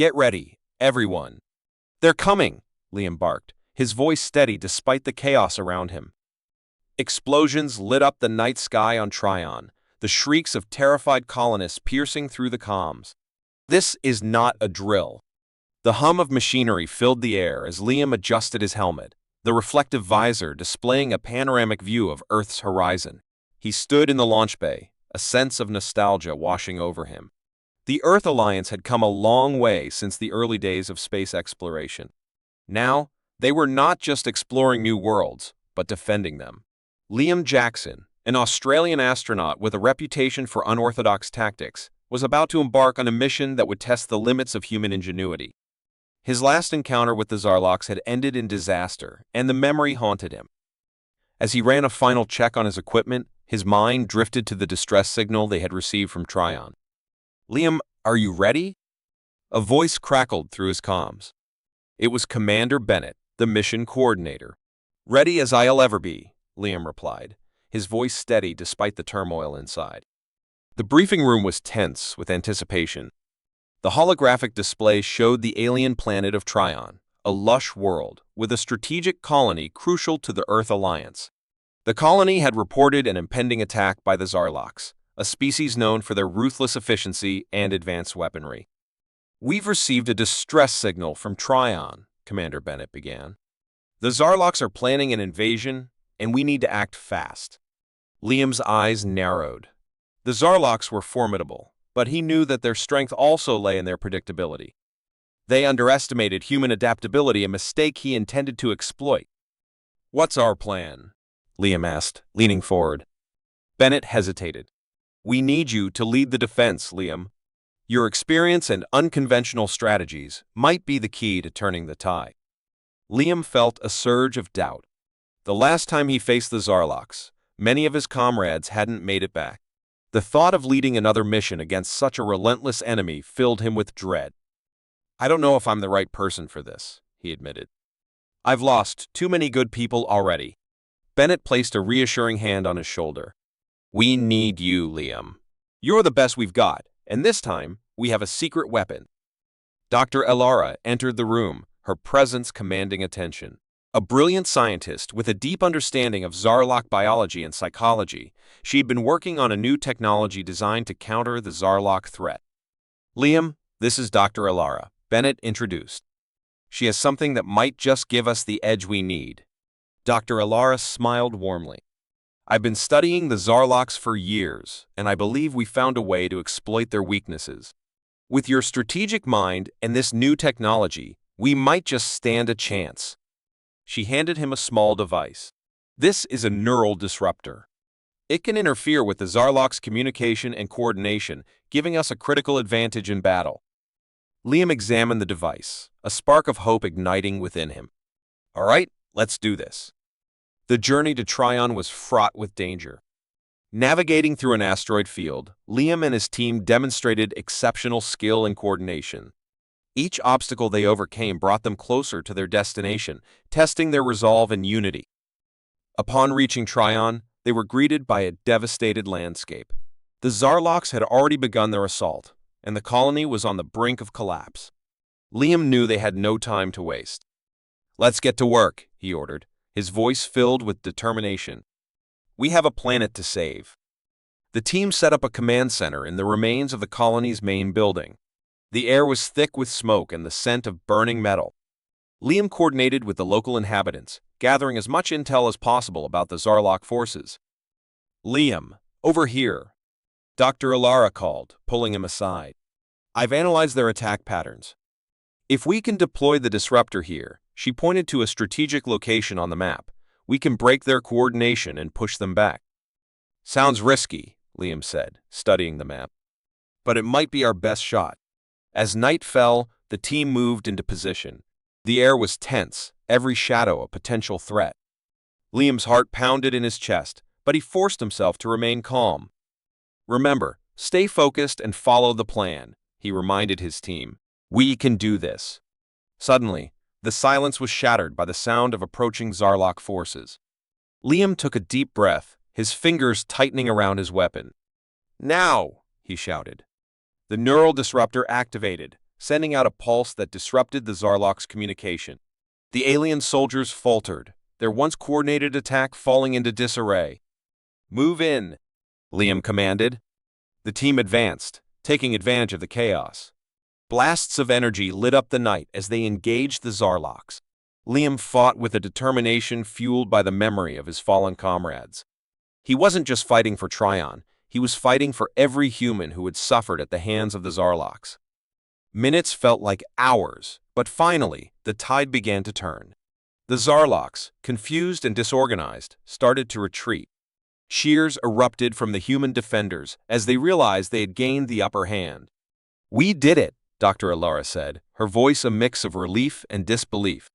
Get ready, everyone. They're coming, Liam barked, his voice steady despite the chaos around him. Explosions lit up the night sky on Tryon, the shrieks of terrified colonists piercing through the comms. This is not a drill. The hum of machinery filled the air as Liam adjusted his helmet, the reflective visor displaying a panoramic view of Earth's horizon. He stood in the launch bay, a sense of nostalgia washing over him. The Earth Alliance had come a long way since the early days of space exploration. Now, they were not just exploring new worlds, but defending them. Liam Jackson, an Australian astronaut with a reputation for unorthodox tactics, was about to embark on a mission that would test the limits of human ingenuity. His last encounter with the Zarloks had ended in disaster, and the memory haunted him. As he ran a final check on his equipment, his mind drifted to the distress signal they had received from Tryon. "Liam, are you ready?" A voice crackled through his comms. It was Commander Bennett, the mission coordinator. "Ready as I'll ever be," Liam replied, his voice steady despite the turmoil inside. The briefing room was tense with anticipation. The holographic display showed the alien planet of Tryon, a lush world with a strategic colony crucial to the Earth Alliance. The colony had reported an impending attack by the Zarloks, a species known for their ruthless efficiency and advanced weaponry. "We've received a distress signal from Tryon," Commander Bennett began. "The Zarloks are planning an invasion, and we need to act fast." Liam's eyes narrowed. The Zarloks were formidable, but he knew that their strength also lay in their predictability. They underestimated human adaptability, a mistake he intended to exploit. "What's our plan?" Liam asked, leaning forward. Bennett hesitated. "We need you to lead the defense, Liam. Your experience and unconventional strategies might be the key to turning the tide." Liam felt a surge of doubt. The last time he faced the Zarloks, many of his comrades hadn't made it back. The thought of leading another mission against such a relentless enemy filled him with dread. "I don't know if I'm the right person for this," he admitted. "I've lost too many good people already." Bennett placed a reassuring hand on his shoulder. "We need you, Liam. You're the best we've got, and this time, we have a secret weapon." Dr. Elara entered the room, her presence commanding attention. A brilliant scientist with a deep understanding of Zarlok biology and psychology, she'd been working on a new technology designed to counter the Zarlok threat. "Liam, this is Dr. Elara," Bennett introduced. "She has something that might just give us the edge we need." Dr. Elara smiled warmly. "I've been studying the Zarloks for years, and I believe we found a way to exploit their weaknesses. With your strategic mind and this new technology, we might just stand a chance." She handed him a small device. "This is a neural disruptor. It can interfere with the Zarlok's communication and coordination, giving us a critical advantage in battle." Liam examined the device, a spark of hope igniting within him. "All right, let's do this." The journey to Tryon was fraught with danger. Navigating through an asteroid field, Liam and his team demonstrated exceptional skill and coordination. Each obstacle they overcame brought them closer to their destination, testing their resolve and unity. Upon reaching Tryon, they were greeted by a devastated landscape. The Zarloks had already begun their assault, and the colony was on the brink of collapse. Liam knew they had no time to waste. "Let's get to work," he ordered, his voice filled with determination. "We have a planet to save." The team set up a command center in the remains of the colony's main building. The air was thick with smoke and the scent of burning metal. Liam coordinated with the local inhabitants, gathering as much intel as possible about the Zarlok forces. "Liam, over here," Dr. Elara called, pulling him aside. "I've analyzed their attack patterns. If we can deploy the disruptor here," she pointed to a strategic location on the map, "we can break their coordination and push them back." "Sounds risky," Liam said, studying the map. "But it might be our best shot." As night fell, the team moved into position. The air was tense, every shadow a potential threat. Liam's heart pounded in his chest, but he forced himself to remain calm. "Remember, stay focused and follow the plan," he reminded his team. "We can do this." Suddenly, the silence was shattered by the sound of approaching Zarlok forces. Liam took a deep breath, his fingers tightening around his weapon. "Now!" he shouted. The neural disruptor activated, sending out a pulse that disrupted the Zarlok's communication. The alien soldiers faltered, their once coordinated attack falling into disarray. "Move in," Liam commanded. The team advanced, taking advantage of the chaos. Blasts of energy lit up the night as they engaged the Zarloks. Liam fought with a determination fueled by the memory of his fallen comrades. He wasn't just fighting for Tryon, he was fighting for every human who had suffered at the hands of the Zarloks. Minutes felt like hours, but finally, the tide began to turn. The Zarloks, confused and disorganized, started to retreat. Cheers erupted from the human defenders as they realized they had gained the upper hand. "We did it," Dr. Alara said, her voice a mix of relief and disbelief.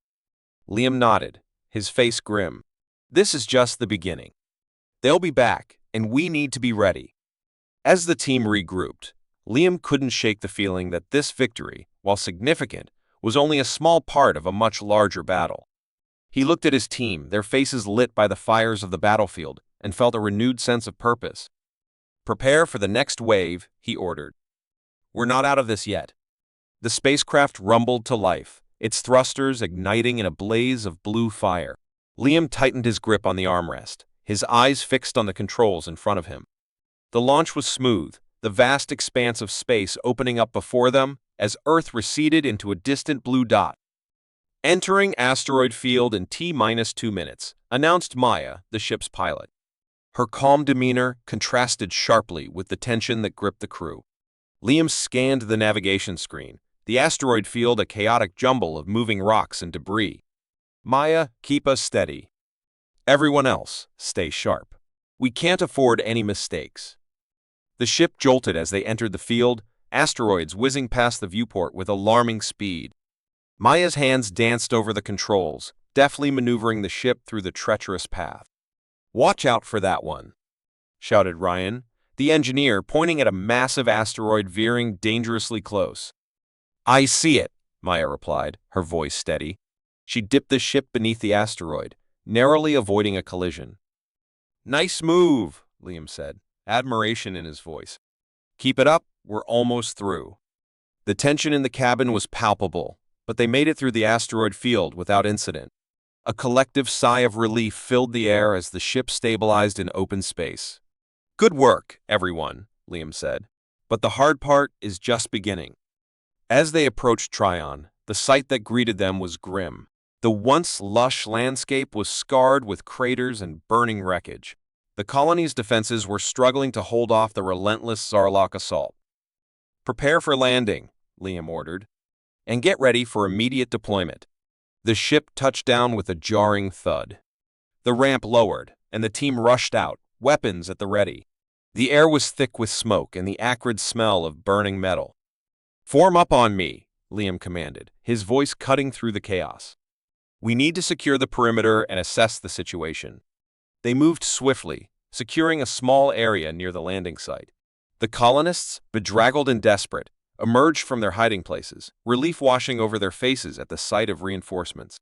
Liam nodded, his face grim. "This is just the beginning. They'll be back, and we need to be ready." As the team regrouped, Liam couldn't shake the feeling that this victory, while significant, was only a small part of a much larger battle. He looked at his team, their faces lit by the fires of the battlefield, and felt a renewed sense of purpose. "Prepare for the next wave," he ordered. "We're not out of this yet." The spacecraft rumbled to life, its thrusters igniting in a blaze of blue fire. Liam tightened his grip on the armrest, his eyes fixed on the controls in front of him. The launch was smooth, the vast expanse of space opening up before them as Earth receded into a distant blue dot. "Entering asteroid field in T-2 minutes," announced Maya, the ship's pilot. Her calm demeanor contrasted sharply with the tension that gripped the crew. Liam scanned the navigation screen, the asteroid field a chaotic jumble of moving rocks and debris. "Maya, keep us steady. Everyone else, stay sharp. We can't afford any mistakes." The ship jolted as they entered the field, asteroids whizzing past the viewport with alarming speed. Maya's hands danced over the controls, deftly maneuvering the ship through the treacherous path. "Watch out for that one," shouted Ryan, the engineer, pointing at a massive asteroid veering dangerously close. "I see it," Maya replied, her voice steady. She dipped the ship beneath the asteroid, narrowly avoiding a collision. "Nice move," Liam said, admiration in his voice. "Keep it up, we're almost through." The tension in the cabin was palpable, but they made it through the asteroid field without incident. A collective sigh of relief filled the air as the ship stabilized in open space. "Good work, everyone," Liam said. "But the hard part is just beginning." As they approached Tryon, the sight that greeted them was grim. The once lush landscape was scarred with craters and burning wreckage. The colony's defenses were struggling to hold off the relentless Zarlok assault. "Prepare for landing," Liam ordered, "and get ready for immediate deployment." The ship touched down with a jarring thud. The ramp lowered, and the team rushed out, weapons at the ready. The air was thick with smoke and the acrid smell of burning metal. "Form up on me," Liam commanded, his voice cutting through the chaos. "We need to secure the perimeter and assess the situation." They moved swiftly, securing a small area near the landing site. The colonists, bedraggled and desperate, emerged from their hiding places, relief washing over their faces at the sight of reinforcements.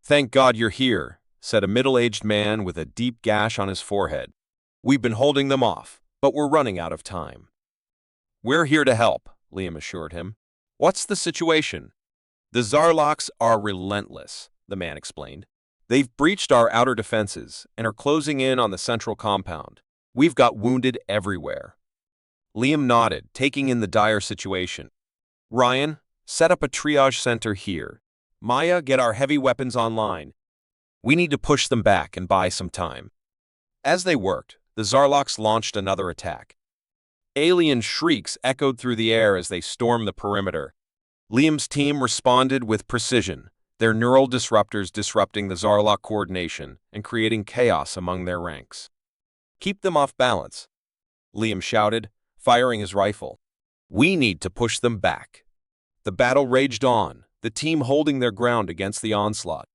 "Thank God you're here," said a middle-aged man with a deep gash on his forehead. "We've been holding them off, but we're running out of time." "We're here to help," Liam assured him. "What's the situation?" "The Zarloks are relentless," the man explained. "They've breached our outer defenses and are closing in on the central compound. We've got wounded everywhere." Liam nodded, taking in the dire situation. "Ryan, set up a triage center here. Maya, get our heavy weapons online. We need to push them back and buy some time." As they worked, the Zarloks launched another attack. Alien shrieks echoed through the air as they stormed the perimeter. Liam's team responded with precision, their neural disruptors disrupting the Zarlok coordination and creating chaos among their ranks. "Keep them off balance," Liam shouted, firing his rifle. "We need to push them back." The battle raged on, the team holding their ground against the onslaught.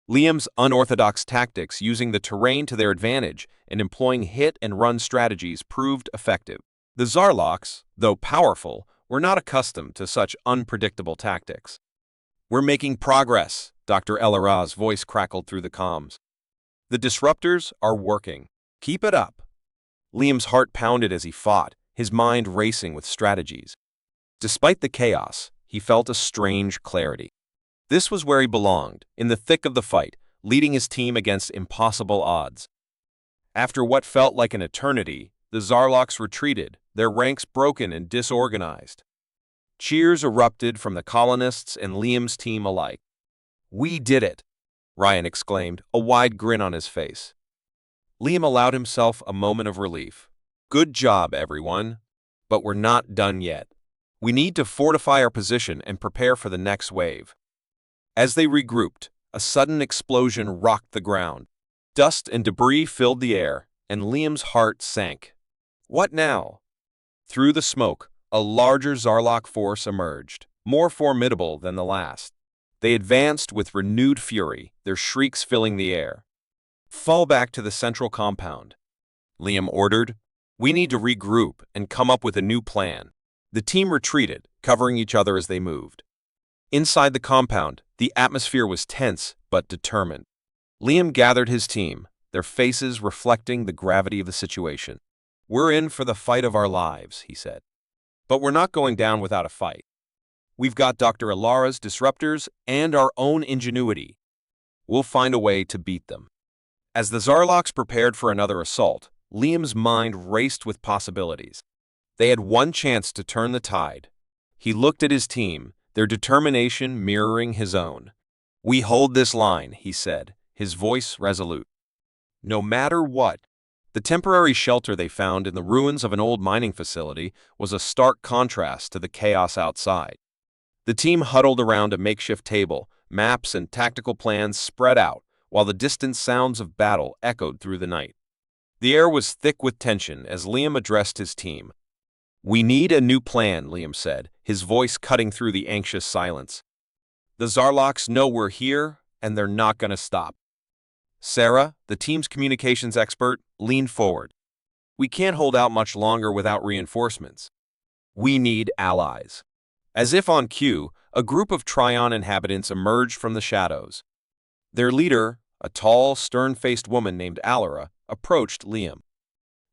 Liam's unorthodox tactics, using the terrain to their advantage and employing hit-and-run strategies, proved effective. The Zarloks, though powerful, were not accustomed to such unpredictable tactics. "We're making progress," Dr. Elara's voice crackled through the comms. "The disruptors are working. Keep it up." Liam's heart pounded as he fought, his mind racing with strategies. Despite the chaos, he felt a strange clarity. This was where he belonged, in the thick of the fight, leading his team against impossible odds. After what felt like an eternity, the Zarloks retreated, their ranks broken and disorganized. Cheers erupted from the colonists and Liam's team alike. "We did it!" Ryan exclaimed, a wide grin on his face. Liam allowed himself a moment of relief. "Good job, everyone. But we're not done yet. We need to fortify our position and prepare for the next wave." As they regrouped, a sudden explosion rocked the ground. Dust and debris filled the air, and Liam's heart sank. What now? Through the smoke, a larger Zarlok force emerged, more formidable than the last. They advanced with renewed fury, their shrieks filling the air. "Fall back to the central compound," Liam ordered. "We need to regroup and come up with a new plan." The team retreated, covering each other as they moved. Inside the compound, the atmosphere was tense but determined. Liam gathered his team, their faces reflecting the gravity of the situation. "We're in for the fight of our lives," he said. "But we're not going down without a fight. We've got Dr. Alara's disruptors and our own ingenuity. We'll find a way to beat them." As the Zarloks prepared for another assault, Liam's mind raced with possibilities. They had one chance to turn the tide. He looked at his team, their determination mirroring his own. "We hold this line," he said, his voice resolute. "No matter what." The temporary shelter they found in the ruins of an old mining facility was a stark contrast to the chaos outside. The team huddled around a makeshift table, maps and tactical plans spread out, while the distant sounds of battle echoed through the night. The air was thick with tension as Liam addressed his team. "We need a new plan," Liam said, his voice cutting through the anxious silence. "The Zarloks know we're here, and they're not going to stop." Sarah, the team's communications expert, leaned forward. "We can't hold out much longer without reinforcements. We need allies." As if on cue, a group of Tryon inhabitants emerged from the shadows. Their leader, a tall, stern-faced woman named Alara, approached Liam.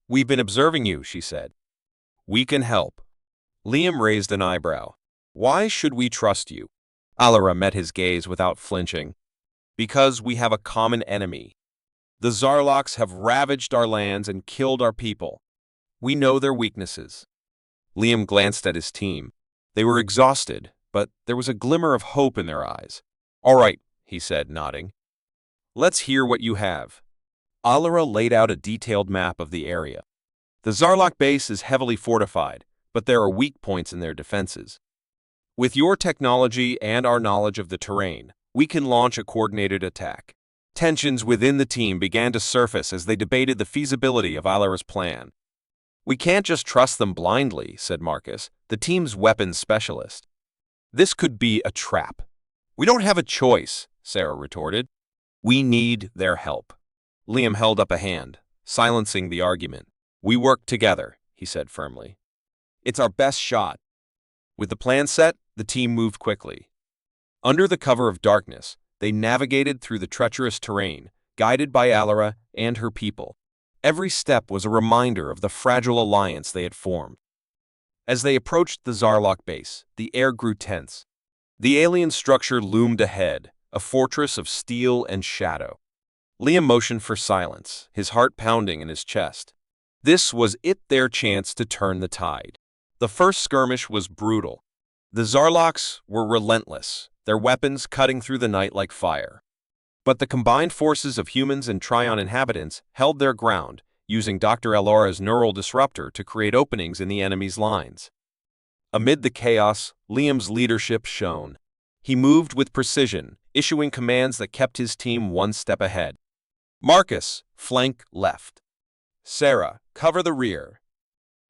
"We've been observing you," she said. "We can help." Liam raised an eyebrow. "Why should we trust you?" Alara met his gaze without flinching. "Because we have a common enemy. The Zarloks have ravaged our lands and killed our people. We know their weaknesses." Liam glanced at his team. They were exhausted, but there was a glimmer of hope in their eyes. "All right," he said, nodding. "Let's hear what you have." Alara laid out a detailed map of the area. "The Zarlok base is heavily fortified, but there are weak points in their defenses. With your technology and our knowledge of the terrain, we can launch a coordinated attack." Tensions within the team began to surface as they debated the feasibility of Alara's plan. "We can't just trust them blindly," said Marcus, the team's weapons specialist. "This could be a trap." "We don't have a choice," Sarah retorted. "We need their help." Liam held up a hand, silencing the argument. "We work together," he said firmly. "It's our best shot." With the plan set, the team moved quickly. Under the cover of darkness, they navigated through the treacherous terrain, guided by Alara and her people. Every step was a reminder of the fragile alliance they had formed. As they approached the Zarlok base, the air grew tense. The alien structure loomed ahead, a fortress of steel and shadow. Liam motioned for silence, his heart pounding in his chest. This was their chance to turn the tide. The first skirmish was brutal. The Zarloks were relentless, their weapons cutting through the night like fire. But the combined forces of humans and Tryon inhabitants held their ground, using Dr. Alara's neural disruptor to create openings in the enemy's lines. Amid the chaos, Liam's leadership shone. He moved with precision, issuing commands that kept his team one step ahead. "Marcus, flank left. Sarah, cover the rear."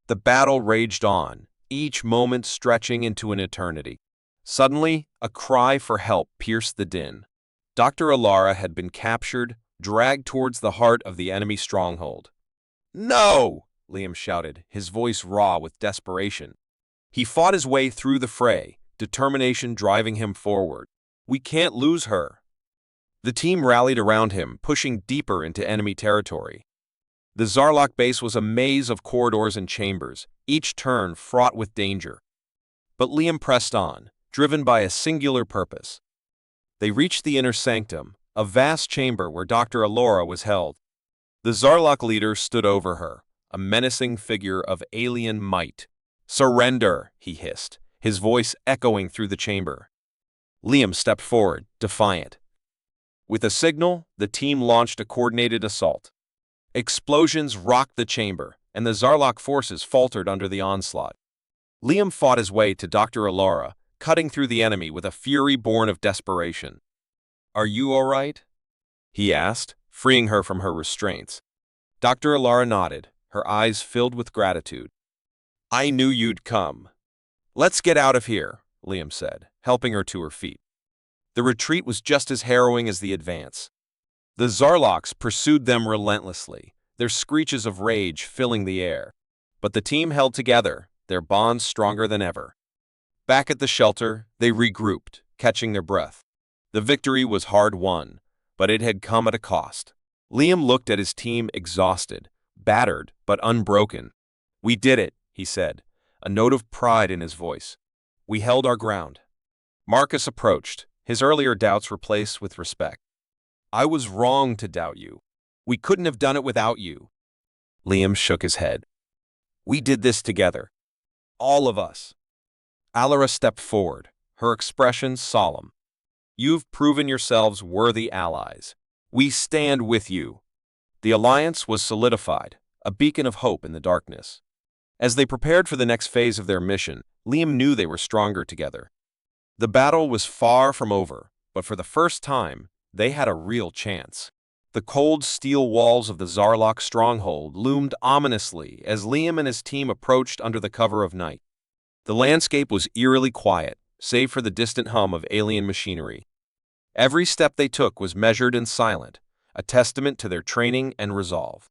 The battle raged on, each moment stretching into an eternity. Suddenly, a cry for help pierced the din. Dr. Alara had been captured, dragged towards the heart of the enemy stronghold. "No!" Liam shouted, his voice raw with desperation. He fought his way through the fray, determination driving him forward. "We can't lose her." The team rallied around him, pushing deeper into enemy territory. The Zarlok base was a maze of corridors and chambers, each turn fraught with danger. But Liam pressed on, driven by a singular purpose. They reached the inner sanctum, a vast chamber where Dr. Alora was held. The Zarlok leader stood over her, a menacing figure of alien might. "Surrender," he hissed, his voice echoing through the chamber. Liam stepped forward, defiant. With a signal, the team launched a coordinated assault. Explosions rocked the chamber, and the Zarlok forces faltered under the onslaught. Liam fought his way to Dr. Alora, cutting through the enemy with a fury born of desperation. "Are you all right?" he asked, freeing her from her restraints. Dr. Alora nodded, her eyes filled with gratitude. "I knew you'd come." "Let's get out of here," Liam said, helping her to her feet. The retreat was just as harrowing as the advance. The Zarloks pursued them relentlessly, their screeches of rage filling the air. But the team held together, their bonds stronger than ever. Back at the shelter, they regrouped, catching their breath. The victory was hard-won, but it had come at a cost. Liam looked at his team exhausted, battered, but unbroken. "We did it," he said, a note of pride in his voice. "We held our ground." Marcus approached, his earlier doubts replaced with respect. "I was wrong to doubt you. We couldn't have done it without you." Liam shook his head. "We did this together. All of us." Alara stepped forward, her expression solemn. "You've proven yourselves worthy allies. We stand with you." The alliance was solidified, a beacon of hope in the darkness. As they prepared for the next phase of their mission, Liam knew they were stronger together. The battle was far from over, but for the first time, they had a real chance. The cold steel walls of the Zarlok stronghold loomed ominously as Liam and his team approached under the cover of night. The landscape was eerily quiet, save for the distant hum of alien machinery. Every step they took was measured and silent, a testament to their training and resolve.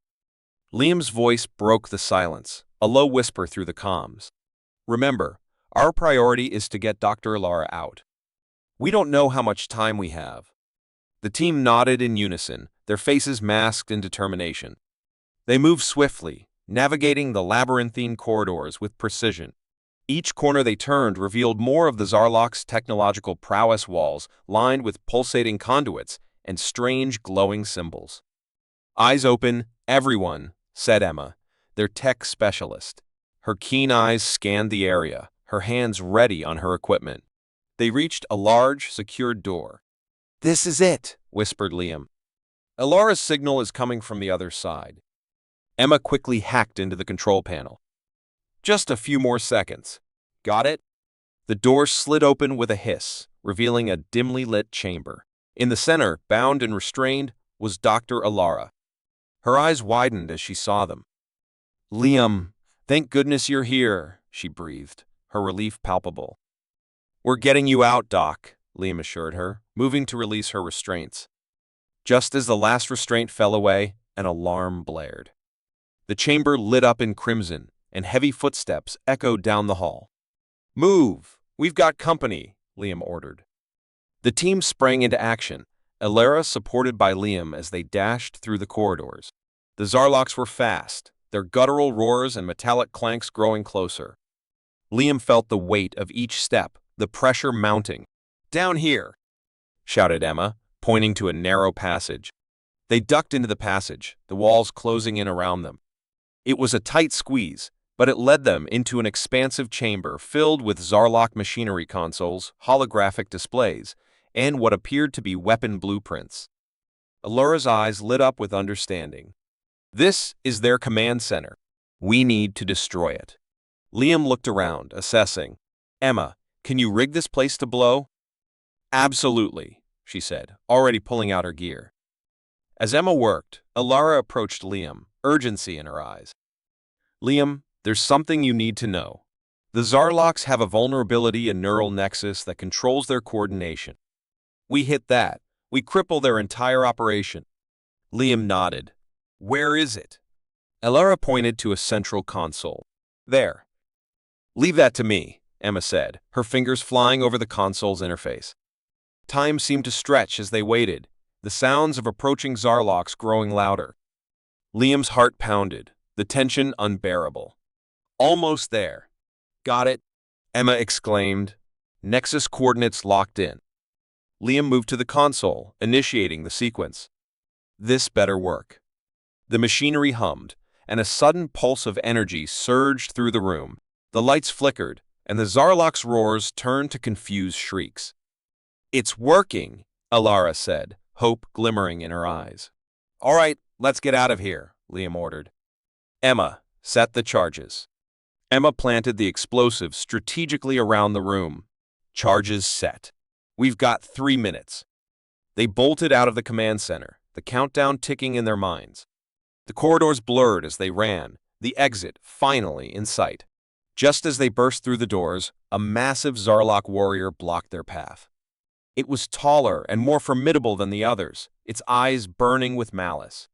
Liam's voice broke the silence, a low whisper through the comms. "Remember, our priority is to get Dr. Alara out. We don't know how much time we have." The team nodded in unison, their faces masked in determination. They moved swiftly, navigating the labyrinthine corridors with precision. Each corner they turned revealed more of the Zarlok's technological prowess, walls lined with pulsating conduits and strange glowing symbols. "Eyes open, everyone," said Emma, their tech specialist. Her keen eyes scanned the area, her hands ready on her equipment. They reached a large, secured door. "This is it," whispered Liam. "Alara's signal is coming from the other side." Emma quickly hacked into the control panel. "Just a few more seconds. Got it?" The door slid open with a hiss, revealing a dimly lit chamber. In the center, bound and restrained, was Dr. Alara. Her eyes widened as she saw them. "Liam, thank goodness you're here," she breathed, her relief palpable. "We're getting you out, Doc," Liam assured her, moving to release her restraints. Just as the last restraint fell away, an alarm blared. The chamber lit up in crimson, and heavy footsteps echoed down the hall. "Move! We've got company," Liam ordered. The team sprang into action, Alara supported by Liam as they dashed through the corridors. The Zarloks were fast, their guttural roars and metallic clanks growing closer. Liam felt the weight of each step, the pressure mounting. "Down here!" shouted Emma, pointing to a narrow passage. They ducked into the passage, the walls closing in around them. It was a tight squeeze, but it led them into an expansive chamber filled with Zarlok machinery consoles, holographic displays, and what appeared to be weapon blueprints. Alara's eyes lit up with understanding. "This is their command center. We need to destroy it." Liam looked around, assessing. "Emma, can you rig this place to blow?" "Absolutely," she said, already pulling out her gear. As Emma worked, Alara approached Liam, urgency in her eyes. "Liam, there's something you need to know. The Zarloks have a vulnerability in neural nexus that controls their coordination. We hit that, we cripple their entire operation." Liam nodded. "Where is it?" Alara pointed to a central console. "There." "Leave that to me," Emma said, her fingers flying over the console's interface. Time seemed to stretch as they waited, the sounds of approaching Zarloks growing louder. Liam's heart pounded, the tension unbearable. "Almost there." "Got it," Emma exclaimed. Nexus coordinates locked in. Liam moved to the console, initiating the sequence. This better work. The machinery hummed, and a sudden pulse of energy surged through the room. The lights flickered, and the Zarlok's roars turned to confused shrieks. "It's working," Alara said, hope glimmering in her eyes. "All right, let's get out of here," Liam ordered. "Emma, set the charges." Emma planted the explosive strategically around the room. Charges set. "We've got 3 minutes." They bolted out of the command center, the countdown ticking in their minds. The corridors blurred as they ran, the exit finally in sight. Just as they burst through the doors, a massive Zarlok warrior blocked their path. It was taller and more formidable than the others, its eyes burning with malice.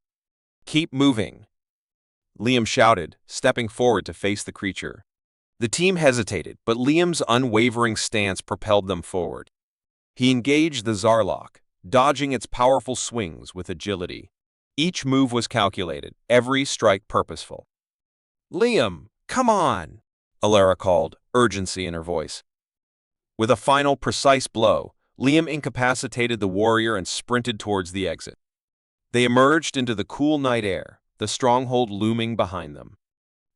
"Keep moving," Liam shouted, stepping forward to face the creature. The team hesitated, but Liam's unwavering stance propelled them forward. He engaged the Zarlok, dodging its powerful swings with agility. Each move was calculated, every strike purposeful. "Liam, come on!" Alara called, urgency in her voice. With a final, precise blow, Liam incapacitated the warrior and sprinted towards the exit. They emerged into the cool night air, the stronghold looming behind them.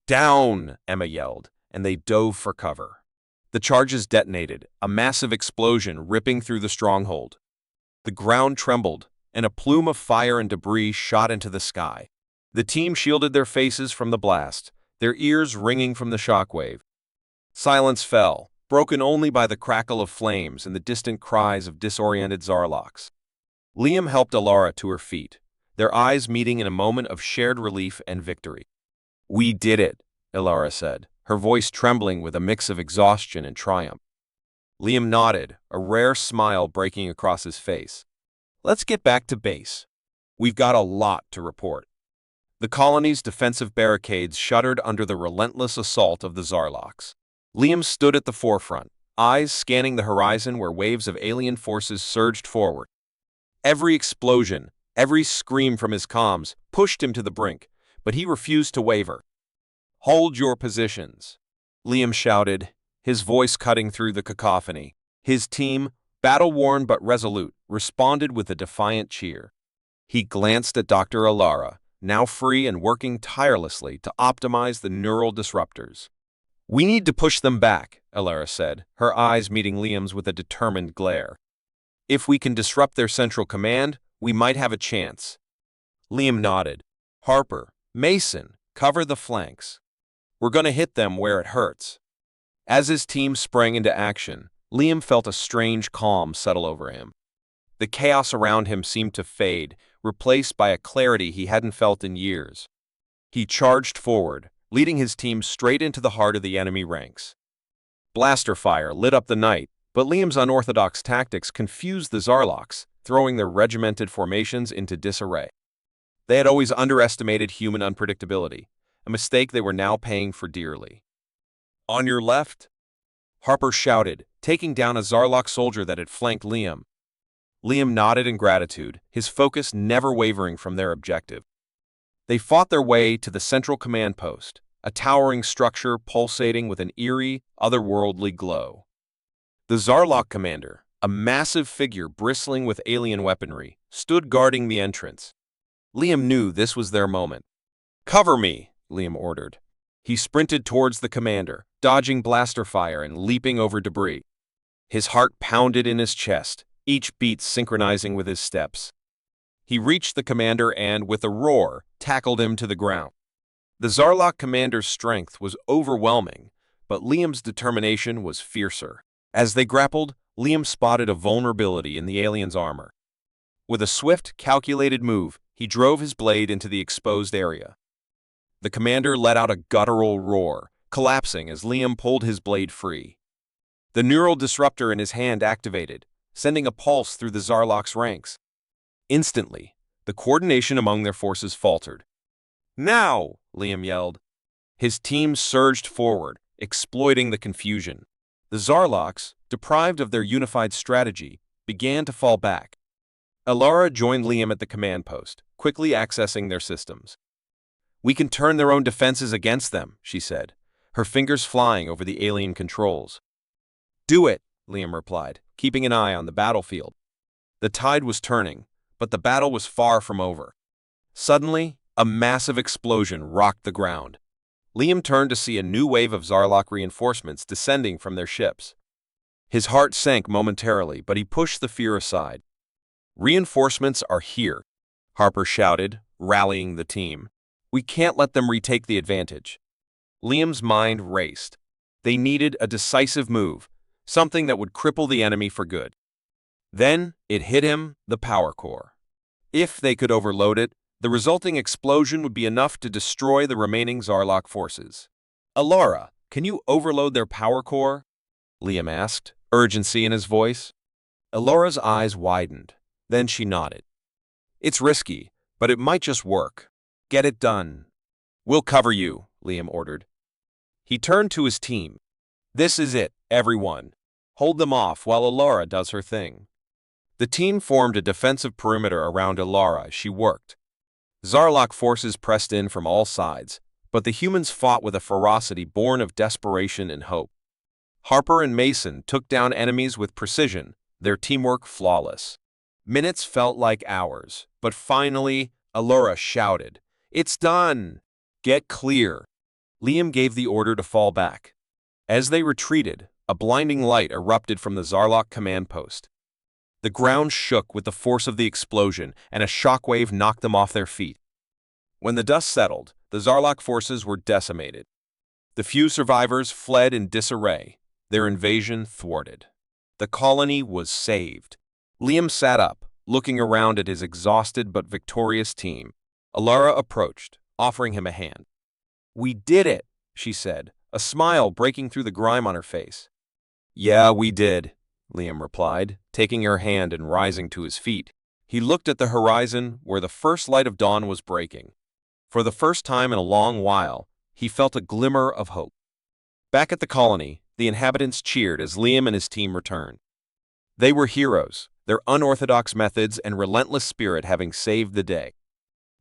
"Down!" Emma yelled, and they dove for cover. The charges detonated, a massive explosion ripping through the stronghold. The ground trembled, and a plume of fire and debris shot into the sky. The team shielded their faces from the blast, their ears ringing from the shockwave. Silence fell, broken only by the crackle of flames and the distant cries of disoriented Zarloks. Liam helped Alara to her feet, their eyes meeting in a moment of shared relief and victory. "We did it," Alara said, her voice trembling with a mix of exhaustion and triumph. Liam nodded, a rare smile breaking across his face. "Let's get back to base. We've got a lot to report." The colony's defensive barricades shuddered under the relentless assault of the Zarloks. Liam stood at the forefront, eyes scanning the horizon where waves of alien forces surged forward. Every explosion, every scream from his comms pushed him to the brink, but he refused to waver. "Hold your positions," Liam shouted, his voice cutting through the cacophony. His team, battle-worn but resolute, responded with a defiant cheer. He glanced at Dr. Alara, now free and working tirelessly to optimize the neural disruptors. "We need to push them back," Alara said, her eyes meeting Liam's with a determined glare. "If we can disrupt their central command, we might have a chance." Liam nodded. "Harper, Mason, cover the flanks. We're going to hit them where it hurts." As his team sprang into action, Liam felt a strange calm settle over him. The chaos around him seemed to fade, replaced by a clarity he hadn't felt in years. He charged forward, leading his team straight into the heart of the enemy ranks. Blaster fire lit up the night, but Liam's unorthodox tactics confused the Zarloks, throwing their regimented formations into disarray. They had always underestimated human unpredictability, a mistake they were now paying for dearly. "On your left," Harper shouted, taking down a Zarlok soldier that had flanked Liam. Liam nodded in gratitude, his focus never wavering from their objective. They fought their way to the central command post, a towering structure pulsating with an eerie, otherworldly glow. The Zarlok commander, a massive figure bristling with alien weaponry, stood guarding the entrance. Liam knew this was their moment. "Cover me," Liam ordered. He sprinted towards the commander, dodging blaster fire and leaping over debris. His heart pounded in his chest, each beat synchronizing with his steps. He reached the commander and, with a roar, tackled him to the ground. The Zarlok commander's strength was overwhelming, but Liam's determination was fiercer. As they grappled, Liam spotted a vulnerability in the alien's armor. With a swift, calculated move, he drove his blade into the exposed area. The commander let out a guttural roar, collapsing as Liam pulled his blade free. The neural disruptor in his hand activated, sending a pulse through the Zarlok's ranks. Instantly, the coordination among their forces faltered. "Now!" Liam yelled. His team surged forward, exploiting the confusion. The Zarloks, deprived of their unified strategy, began to fall back. Alara joined Liam at the command post, quickly accessing their systems. "We can turn their own defenses against them," she said, her fingers flying over the alien controls. "Do it," Liam replied, keeping an eye on the battlefield. The tide was turning, but the battle was far from over. Suddenly, a massive explosion rocked the ground. Liam turned to see a new wave of Zarlok reinforcements descending from their ships. His heart sank momentarily, but he pushed the fear aside. "Reinforcements are here," Harper shouted, rallying the team. "We can't let them retake the advantage." Liam's mind raced. They needed a decisive move, something that would cripple the enemy for good. Then it hit him, the power core. If they could overload it, the resulting explosion would be enough to destroy the remaining Zarlok forces. "Alara, can you overload their power core?" Liam asked, urgency in his voice. Alara's eyes widened. Then she nodded. "It's risky, but it might just work. Get it done." "We'll cover you," Liam ordered. He turned to his team. "This is it, everyone. Hold them off while Alara does her thing." The team formed a defensive perimeter around Alara as she worked. Zarlok forces pressed in from all sides, but the humans fought with a ferocity born of desperation and hope. Harper and Mason took down enemies with precision, their teamwork flawless. Minutes felt like hours, but finally, Alara shouted, "It's done! Get clear!" Liam gave the order to fall back. As they retreated, a blinding light erupted from the Zarlok command post. The ground shook with the force of the explosion, and a shockwave knocked them off their feet. When the dust settled, the Zarlok forces were decimated. The few survivors fled in disarray, their invasion thwarted. The colony was saved. Liam sat up, looking around at his exhausted but victorious team. Alara approached, offering him a hand. "We did it," she said, a smile breaking through the grime on her face. "Yeah, we did," Liam replied, taking her hand and rising to his feet. He looked at the horizon where the first light of dawn was breaking. For the first time in a long while, he felt a glimmer of hope. Back at the colony, the inhabitants cheered as Liam and his team returned. They were heroes, their unorthodox methods and relentless spirit having saved the day.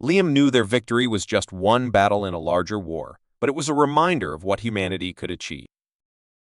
Liam knew their victory was just one battle in a larger war, but it was a reminder of what humanity could achieve.